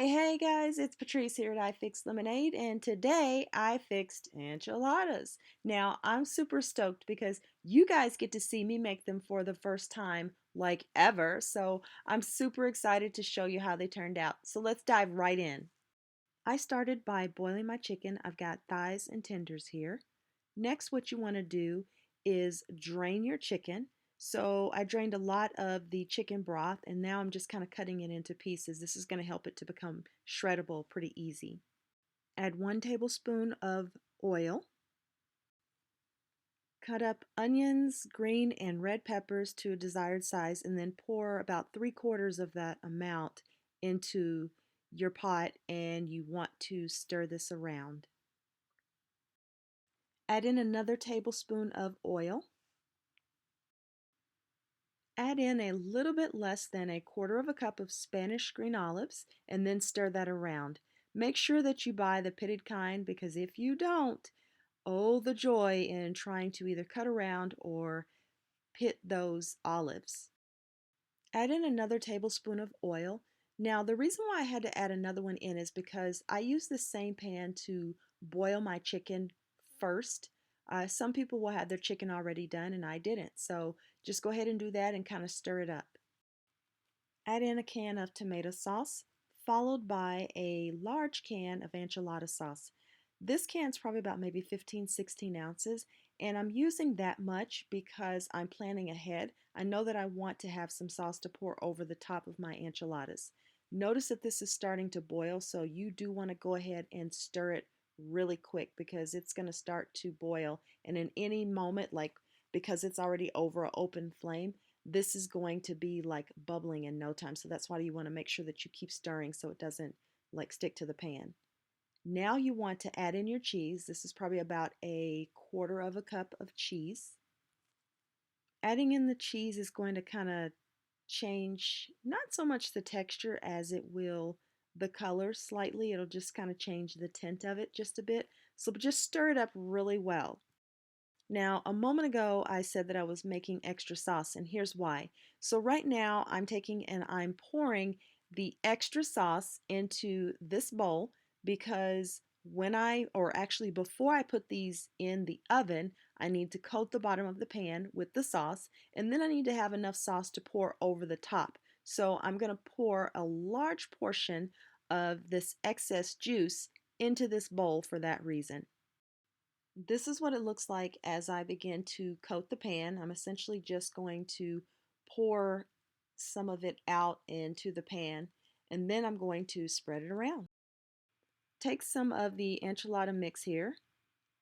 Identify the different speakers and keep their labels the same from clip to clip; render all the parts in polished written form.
Speaker 1: Hey guys, it's Patrice here at I Fix Lemonade, and today I fixed enchiladas. Now, I'm super stoked because you guys get to see me make them for the first time, like ever, so I'm super excited to show you how they turned out. So let's dive right in. I started by boiling my chicken. I've got thighs and tenders here. Next, what you want to do is drain your chicken. So I drained a lot of the chicken broth and now I'm just kind of cutting it into pieces. This is going to help it to become shreddable pretty easy. Add 1 tablespoon of oil. Cut up onions, green and red peppers to a desired size, and then pour about 3/4 of that amount into your pot, and you want to stir this around. Add in another tablespoon of oil. Add in a little bit less than 1/4 cup of Spanish green olives and then stir that around. Make sure that you buy the pitted kind because if you don't, oh, the joy in trying to either cut around or pit those olives. Add in another tablespoon of oil. Now, the reason why I had to add another one in is because I use the same pan to boil my chicken first. Some people will have their chicken already done, and I didn't. So just go ahead and do that and kind of stir it up. Add in a can of tomato sauce, followed by a large can of enchilada sauce. This can's probably about maybe 15, 16 ounces, and I'm using that much because I'm planning ahead. I know that I want to have some sauce to pour over the top of my enchiladas. Notice that this is starting to boil, so you do want to go ahead and stir it really quick because it's going to start to boil, and in any moment, like because it's already over an open flame, this is going to be like bubbling in no time. So that's why you want to make sure that you keep stirring so it doesn't like stick to the pan. Now you want to add in your cheese. This is probably about 1/4 cup of cheese. Adding in the cheese is going to kind of change not so much the texture as it will the color slightly. It'll just kind of change the tint of it just a bit. So just stir it up really well. Now, a moment ago, I said that I was making extra sauce, and here's why. So right now, I'm taking and I'm pouring the extra sauce into this bowl because or actually before I put these in the oven, I need to coat the bottom of the pan with the sauce, and then I need to have enough sauce to pour over the top. So I'm going to pour a large portion of this excess juice into this bowl for that reason. This is what it looks like as I begin to coat the pan. I'm essentially just going to pour some of it out into the pan and then I'm going to spread it around. Take some of the enchilada mix here,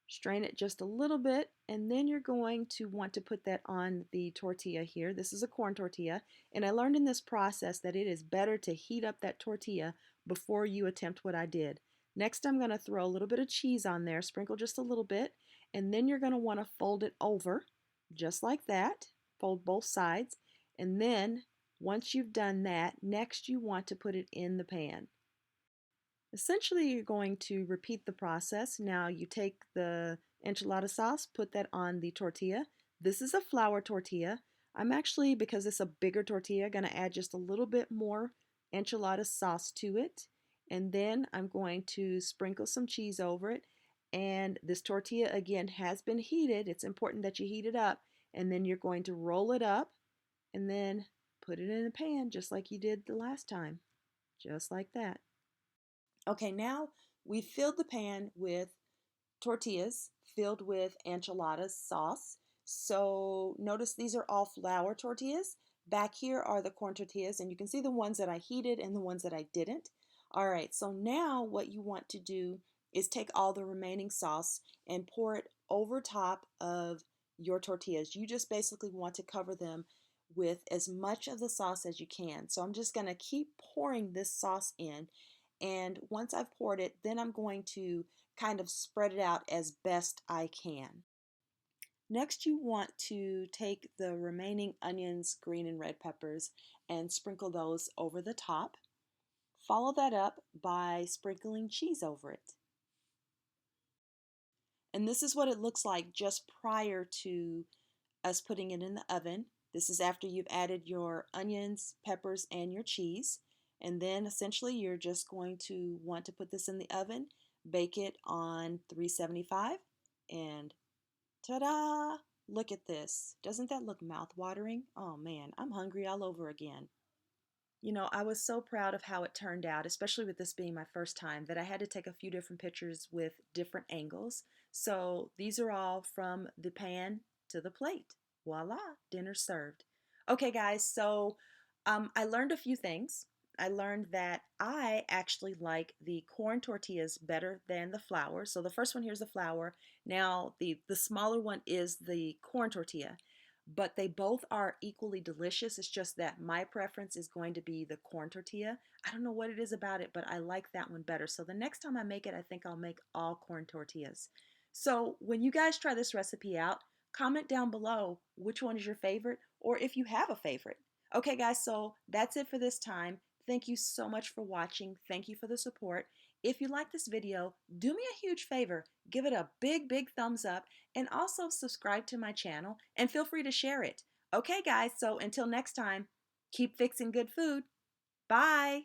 Speaker 1: strain it just a little bit, and then you're going to want to put that on the tortilla here. This is a corn tortilla, and I learned in this process that it is better to heat up that tortilla before you attempt what I did. Next, I'm going to throw a little bit of cheese on there, sprinkle just a little bit, and then you're going to want to fold it over just like that. Fold both sides, and then once you've done that, next you want to put it in the pan. Essentially, you're going to repeat the process. Now you take the enchilada sauce, put that on the tortilla. This is a flour tortilla. I'm actually, because it's a bigger tortilla, going to add just a little bit more enchilada sauce to it. And then I'm going to sprinkle some cheese over it. And this tortilla, again, has been heated. It's important that you heat it up. And then you're going to roll it up and then put it in a pan just like you did the last time. Just like that. Okay, now we filled the pan with tortillas filled with enchiladas sauce. So notice these are all flour tortillas. Back here are the corn tortillas, and you can see the ones that I heated and the ones that I didn't. All right, so now what you want to do is take all the remaining sauce and pour it over top of your tortillas. You just basically want to cover them with as much of the sauce as you can. So I'm just going to keep pouring this sauce in, and once I've poured it, then I'm going to kind of spread it out as best I can. Next, you want to take the remaining onions, green and red peppers, and sprinkle those over the top. Follow that up by sprinkling cheese over it. And this is what it looks like just prior to us putting it in the oven. This is after you've added your onions, peppers, and your cheese. And then essentially you're just going to want to put this in the oven, bake it on 375, and ta-da! Look at this. Doesn't that look mouth-watering? Oh man, I'm hungry all over again. You know, I was so proud of how it turned out, especially with this being my first time, that I had to take a few different pictures with different angles. So these are all from the pan to the plate. Voila, dinner served. Okay, guys, so I learned a few things. I learned that I actually like the corn tortillas better than the flour. So the first one here is the flour. Now the smaller one is the corn tortilla, but they both are equally delicious. It's just that my preference is going to be the corn tortilla. I don't know what it is about it, but I like that one better. So the next time I make it, I think I'll make all corn tortillas. So when you guys try this recipe out, comment down below which one is your favorite or if you have a favorite. Okay, guys, so that's it for this time. Thank you so much for watching. Thank you for the support. If you like this video, do me a huge favor. Give it a big, big thumbs up and also subscribe to my channel and feel free to share it. Okay, guys, so until next time, keep fixing good food. Bye.